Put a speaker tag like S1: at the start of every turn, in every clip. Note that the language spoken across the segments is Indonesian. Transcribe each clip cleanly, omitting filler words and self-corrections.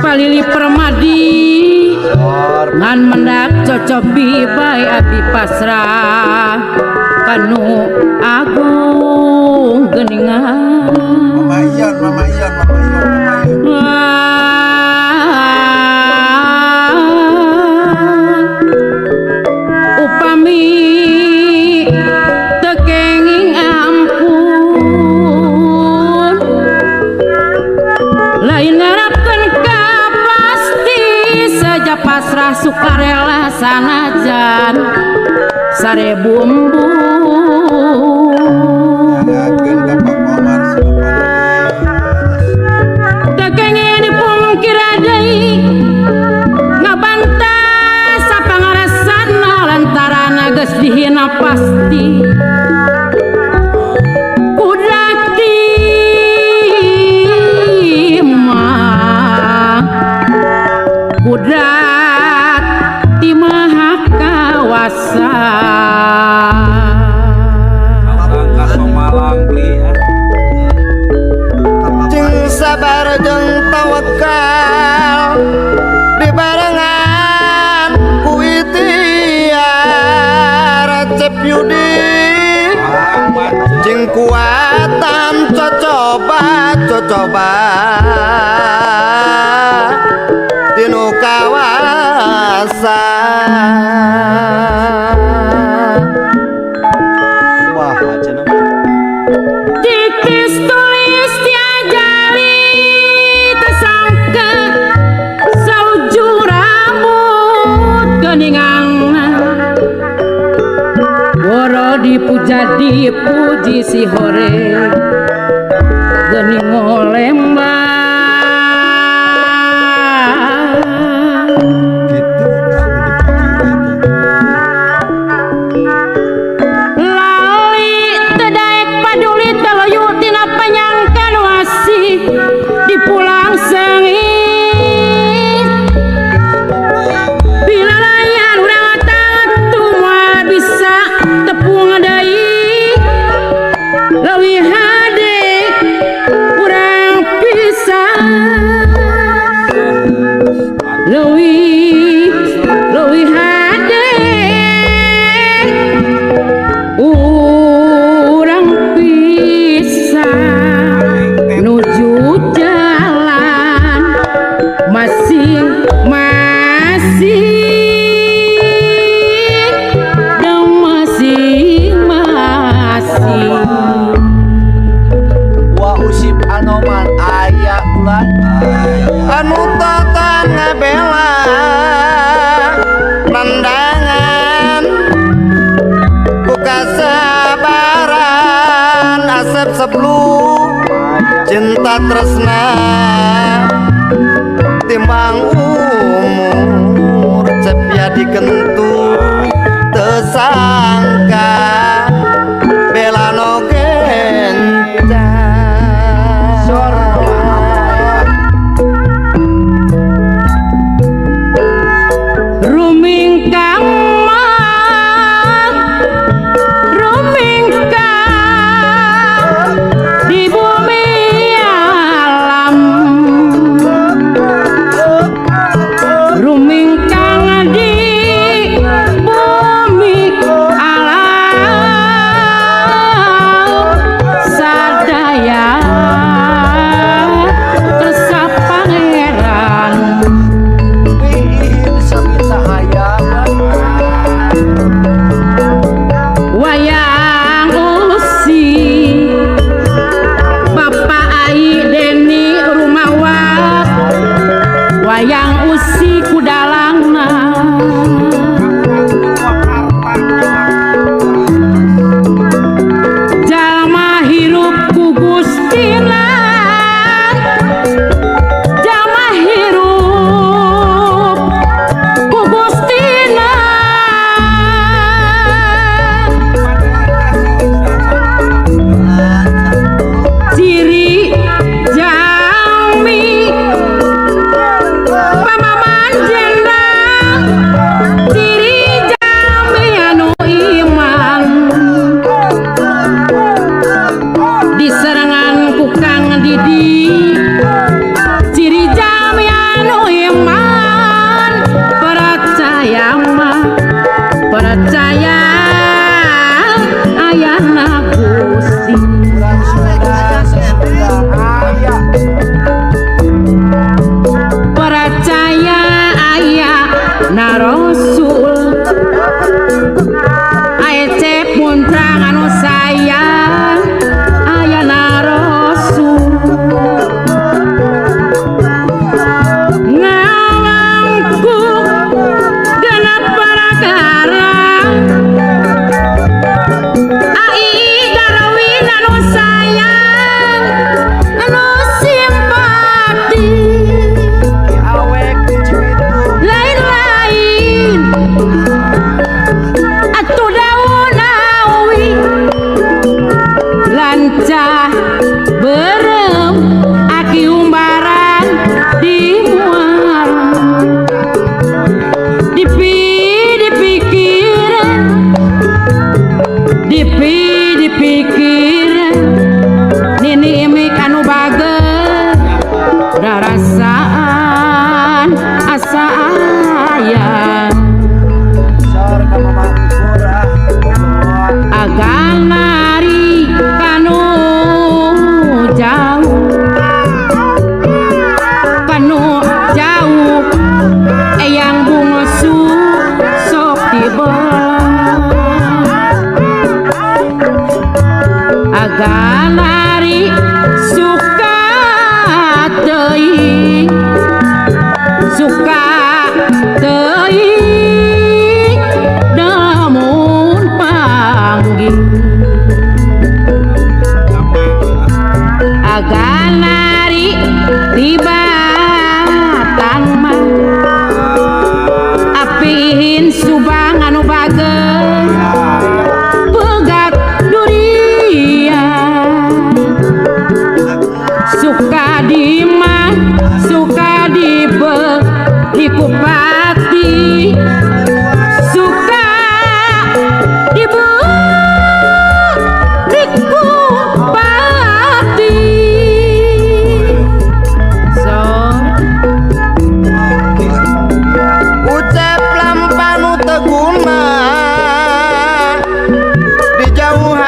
S1: Palili Permadi ngan mendak cocobi bae abdi pasrah kanu agung geningan
S2: Mama Ion
S1: upami tekenging ampun lain ngarapkeun ka pasti saja pasrah sukarela sanajan sarebu embun
S2: Nyalakeun ka Pak Komar
S1: tekenging dipungkir deui ngabantah sapangaresana lantaran geus dihina pasti kudati mah kudrat ti maha kawasa
S3: Langkah Somalang beli ya.
S4: Jeung sabar jeung tawakal dibarengan ku ikhtiar Cep Yudi jeung kuatan cocoba tinu kawasa
S3: Wah, aja nama.
S1: Dikis tulis tiajali tersangka sauju rambut geningan woro dipuja dipuji si hore gening olembang
S2: gitu kamu dipuji gitu.
S1: lali tedaek paduli teloyu tina panyangkan wasih dipulang sengit bila layan urang tatu moal bisa tepung deui leuwih hade urang pisan leuwih hade urang pisan nuju jalan masing-masing dan masing-masing
S3: Wah, usip anoman aya ulan.
S4: anu tatan ngabela nandangan ku kasabaran asep seblu cinta tresna timbang umur cepya dikentu tesangka bela no gencan
S1: rumingkang di bumi alam rumingkang di bumi alam sadaya tersa pangeran wayang usi Bapak Ai Deni Rumawa wayang usi kudalangna jalma hirup ku Gustina jalma hirup ku Gustina ciri jami pamaman jendela perasaan asa aya
S3: Sor ka mamangkur
S1: agan lari kanu jauh eyang bungsu sok tiba agan lari suka teuing namun panggil agan lari tiba tangma apihin subang anu bageus pegat durian suka dimah suka di kupati suka di kupati so
S4: ucap lampanu teguna di jauhan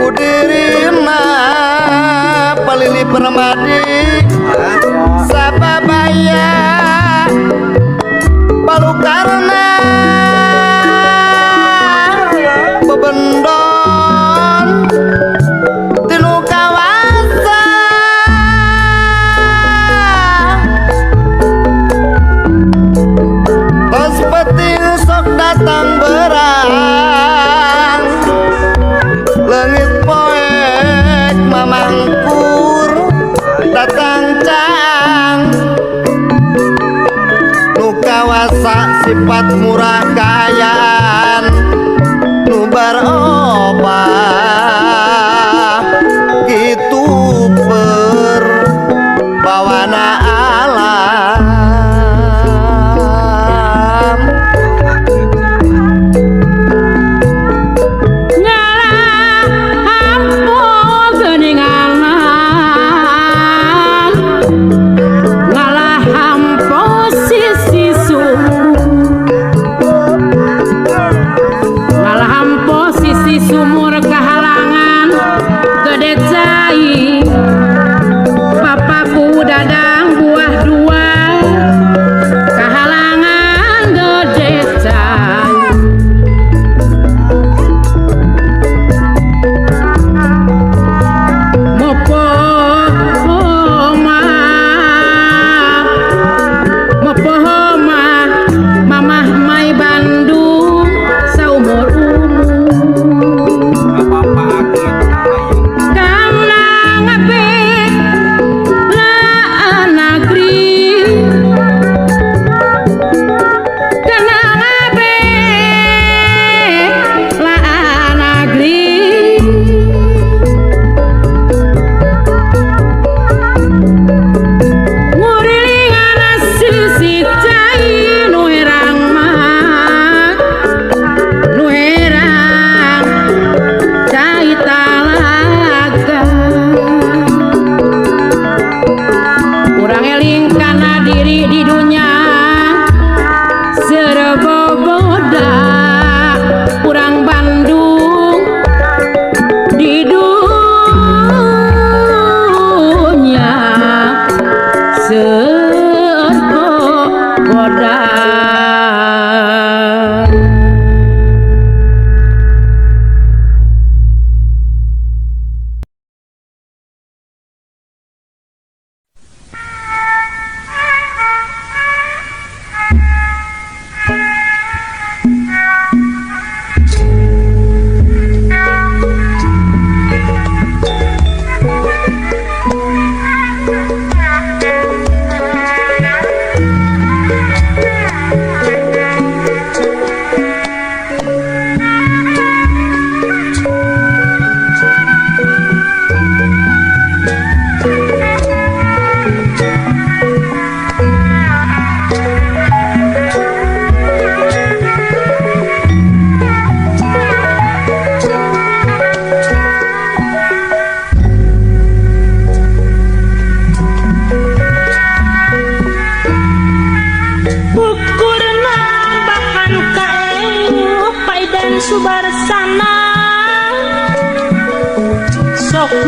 S4: kudirina palili permadi sababaya palukarna bebendon tinu kawasa tos peting sok datang berang langit poek mamangkur datang cang nu kawasa sifat murah kayaan nu barobah gitu perbawana alam
S1: ngalah hampo geuninganan ngalah hampo sisi suku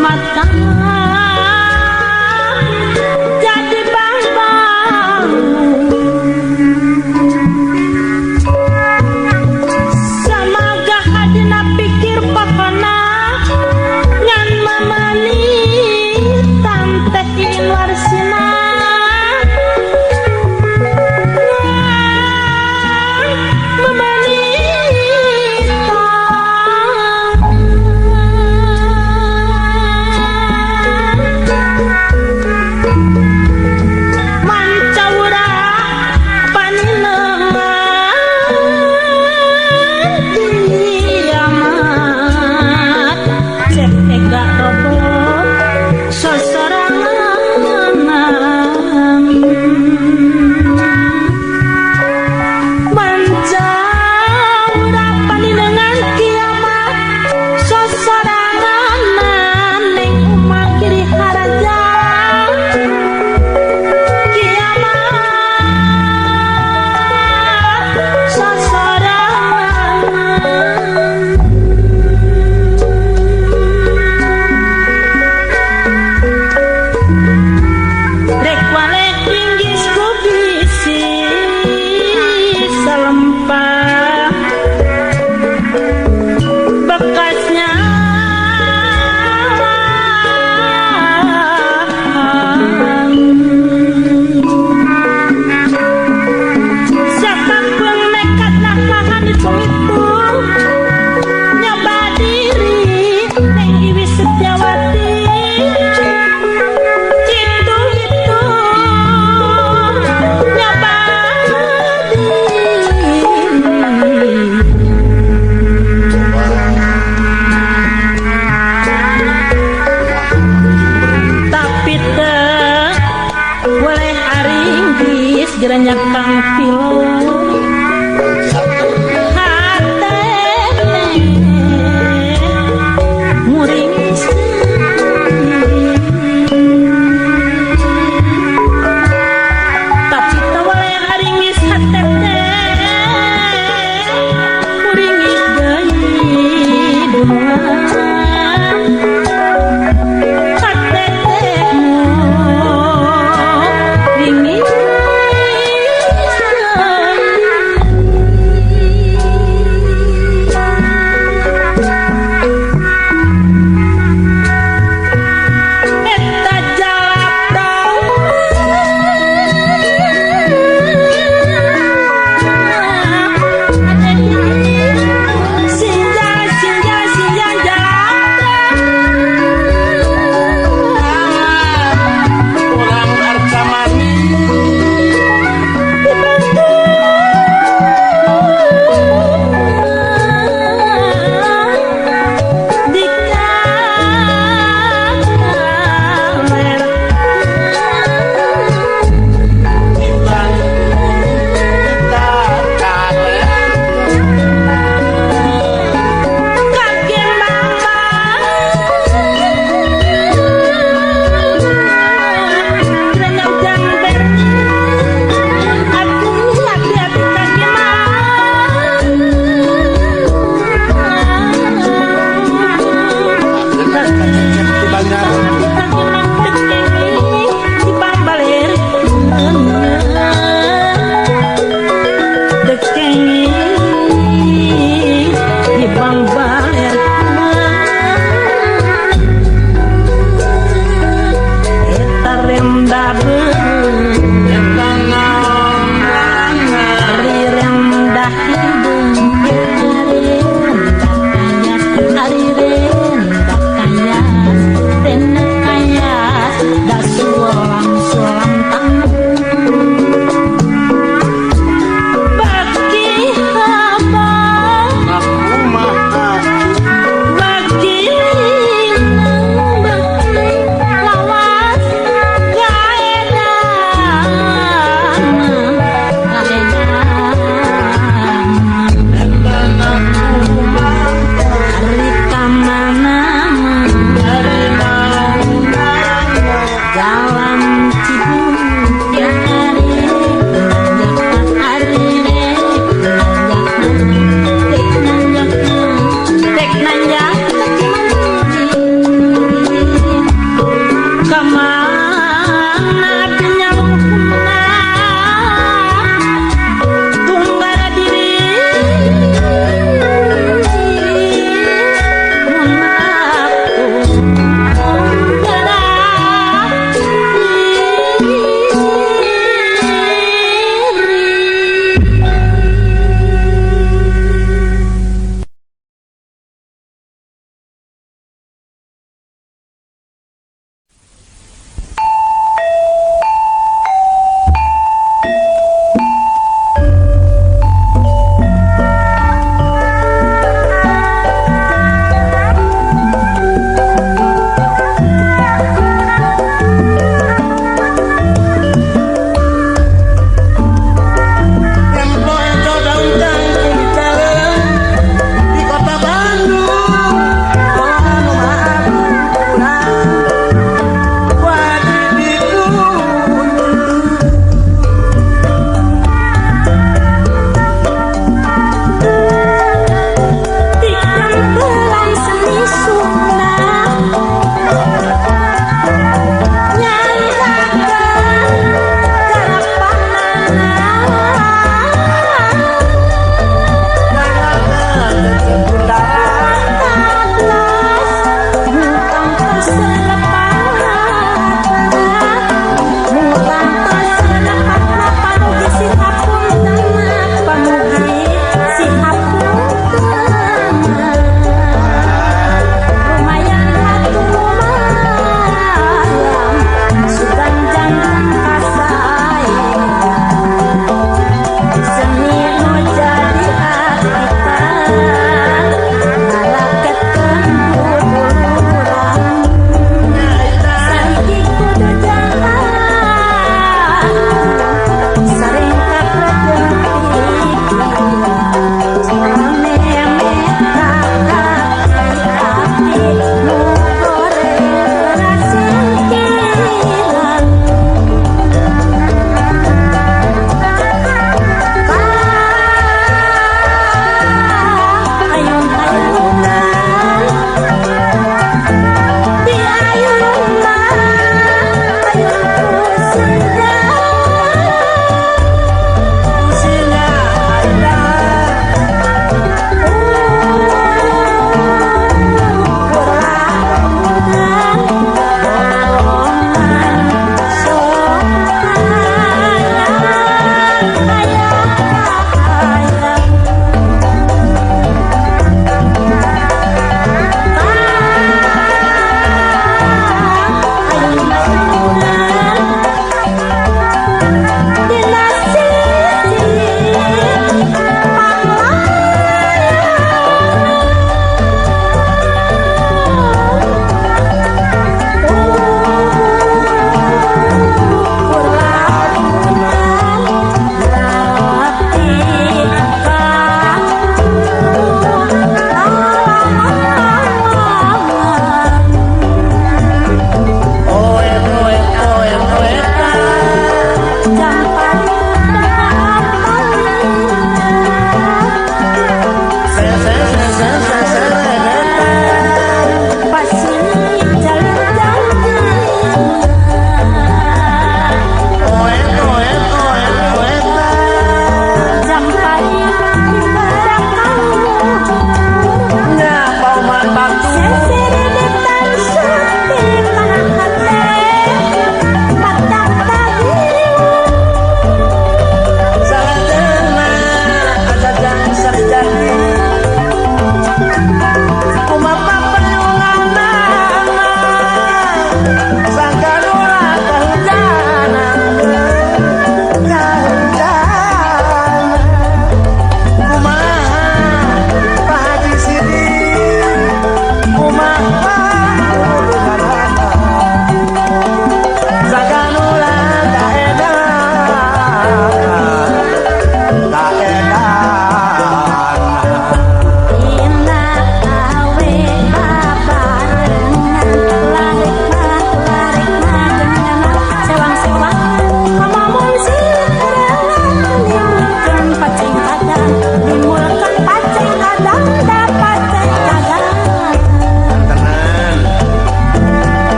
S1: mata jadi bambang samaga hadina pikir pakona ngan mamani tante inwarsina Geranya kang pilon hate muring tapi tawale haringis hate muring deui bunga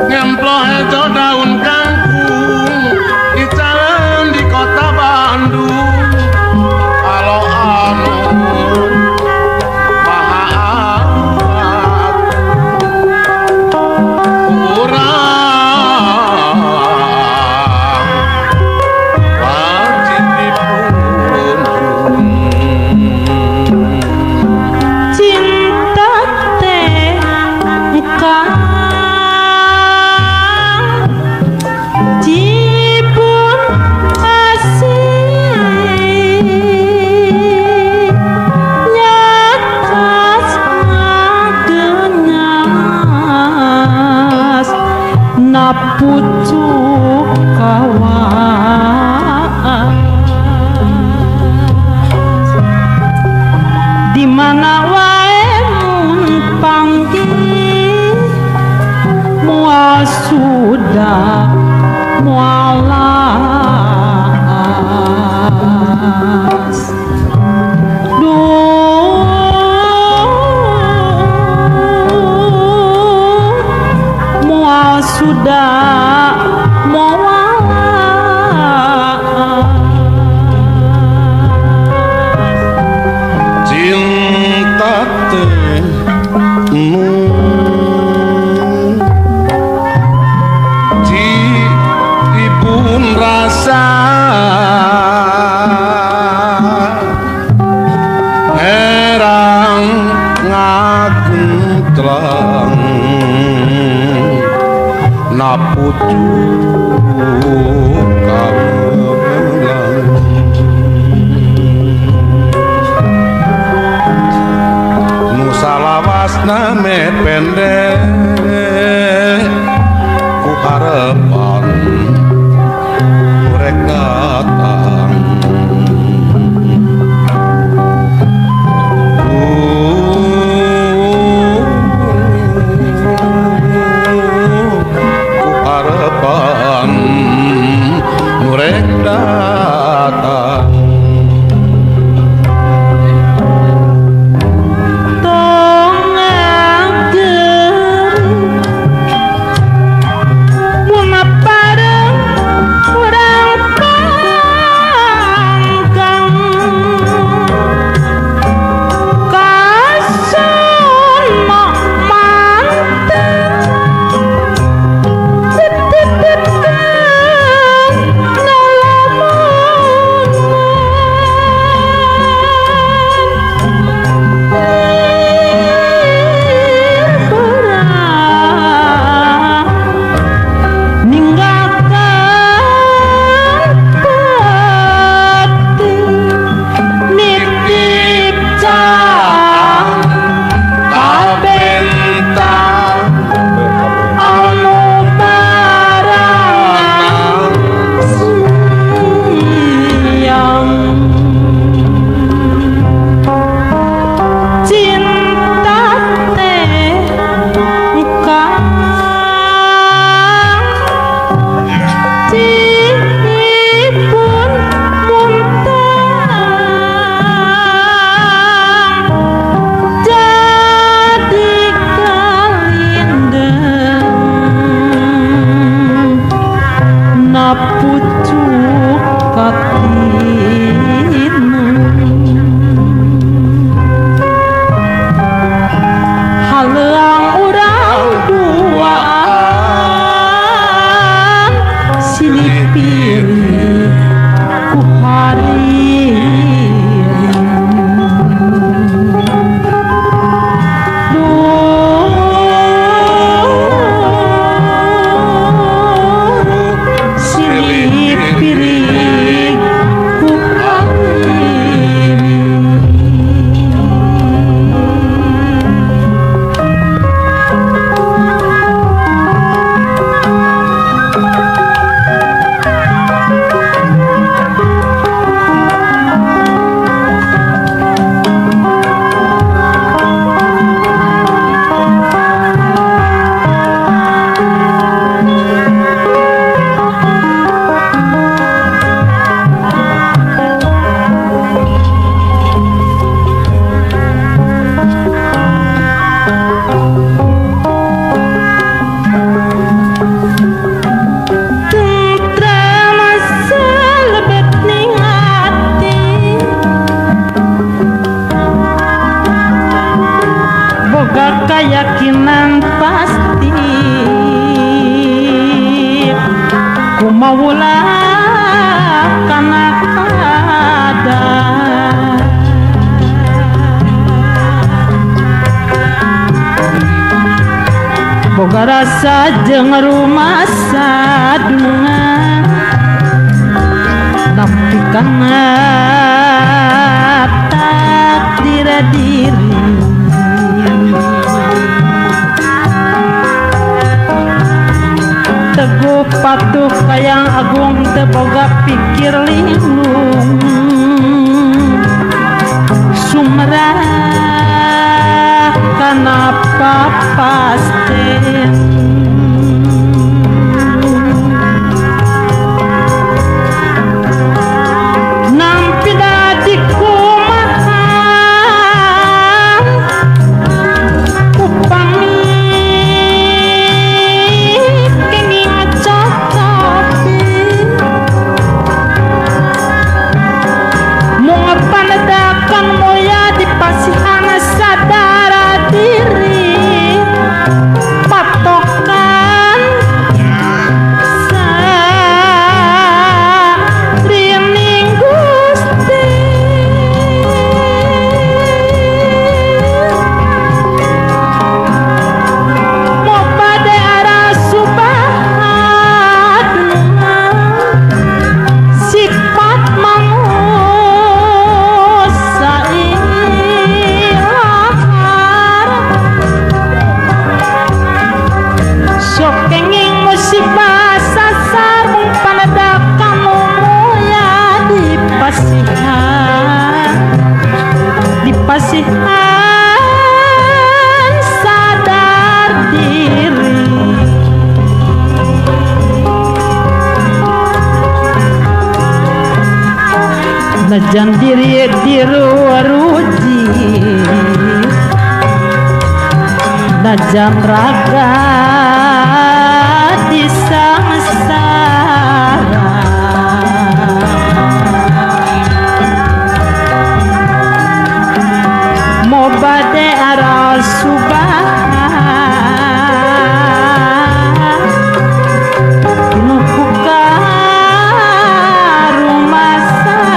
S5: Nyemploh ejo daun kangkung di jalan di kota Bandung. Kalau anu maha amat kurang wajib dipunjung.
S1: cinta teh kang jipun asih nyakas ngagenyas napucuk kawan di mana wae mun panggih moal sudah mualas moal sudah mualas
S5: Cinta teh dipun rasa herang ngagentlang napucuk kawelang. Nusalawasna me pendek ku harepan murek datang ku harepan murek datang.
S1: Pilih keyakinan pasti kumaulah kana kada boga rasa jeung rumah sadungan nampi kana takdir diri teguh patuh kayang agung teu boga pikir linglung sumrah kana papasten nampi dadi kumaha upami kenging cocopi mau panadakan moya di pasihan sadar diri patokan sarining Gusti mau pada arah subahadungan sifat manusia ilahar sok kenging musibah sasar mung panadakan moya dipasihan sadar diri najan diri diruaruji najan raga di samsara mau bade aral subah nukuka rumah sam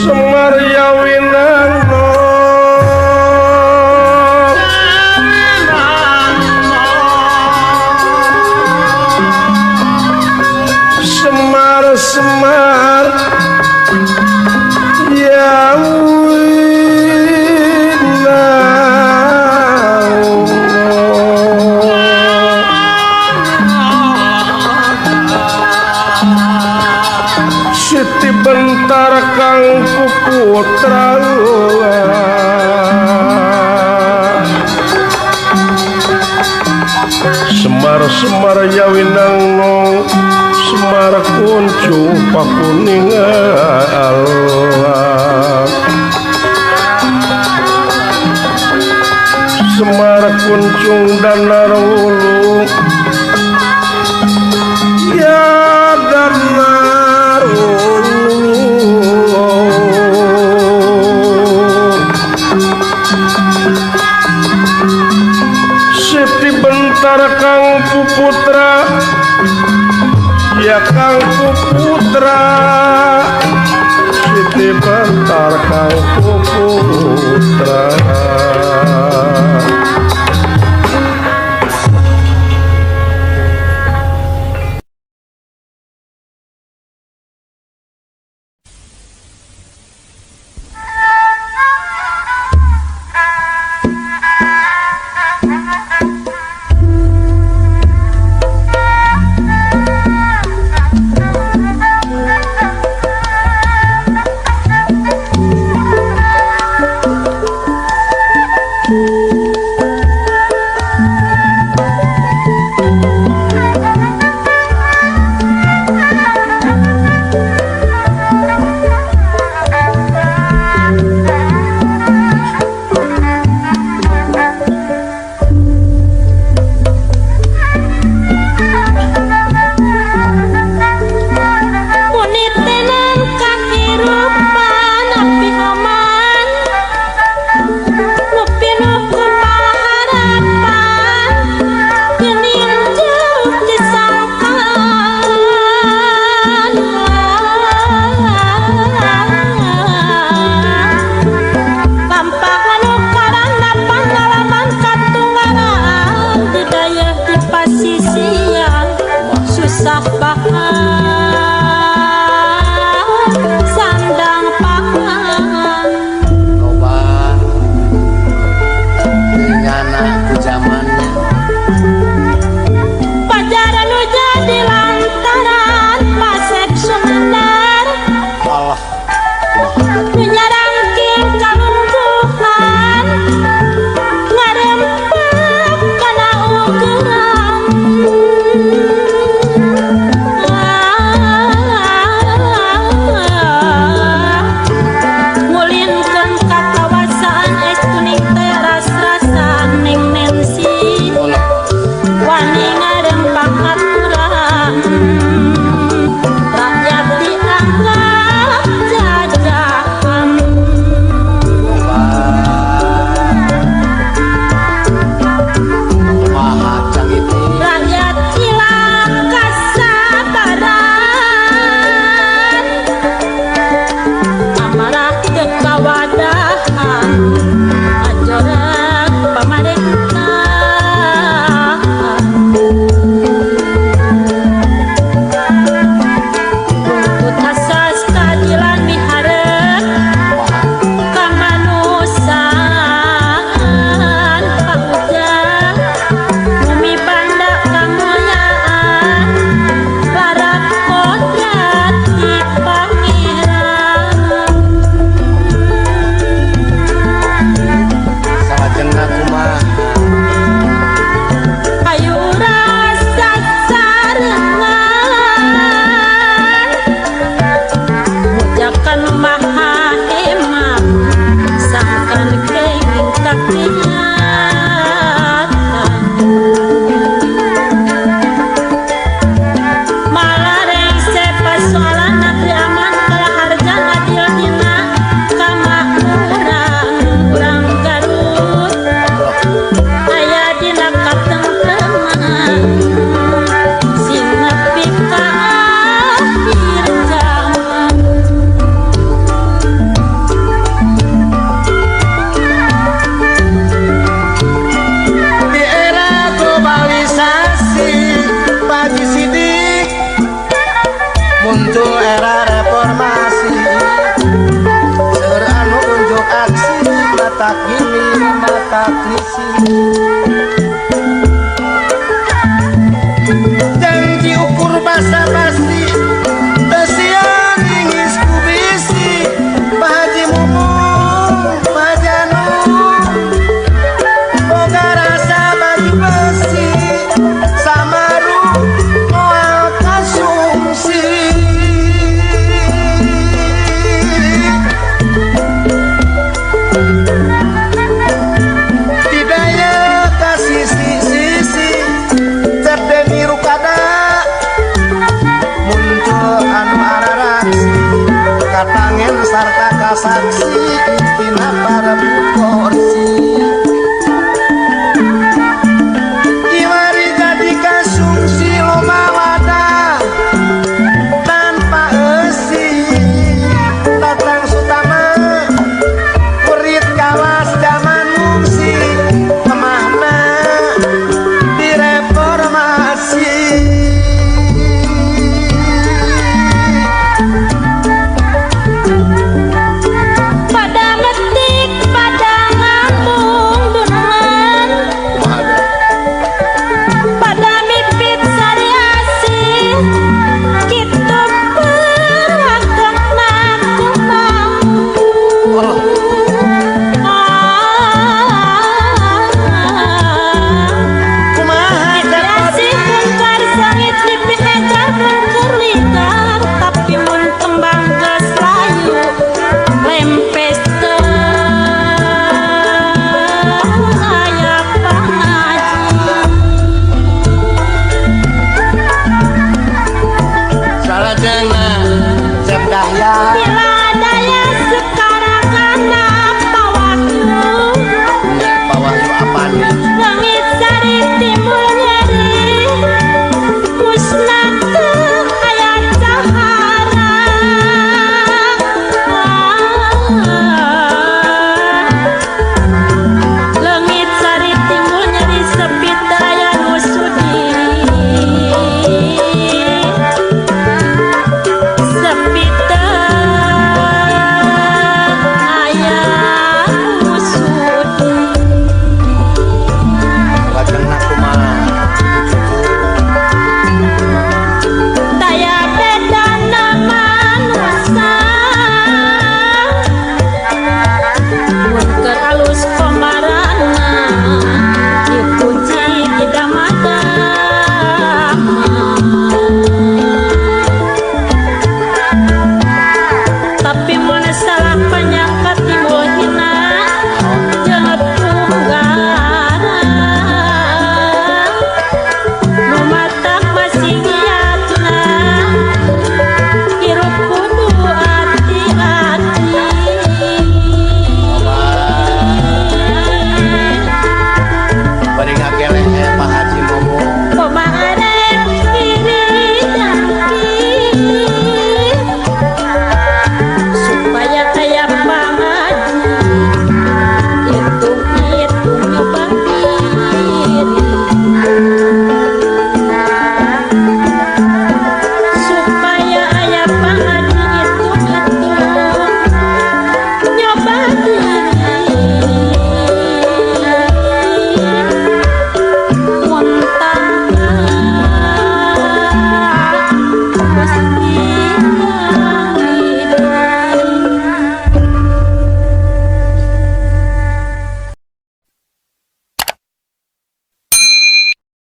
S3: Semar Yawinango Semar Siti bentar kang putra Semar Yawinango Semar kuncu pakuning Allah Semar kuncung danarulu ya Siti bentar kang putra ya kang putra Siti bentar kang putra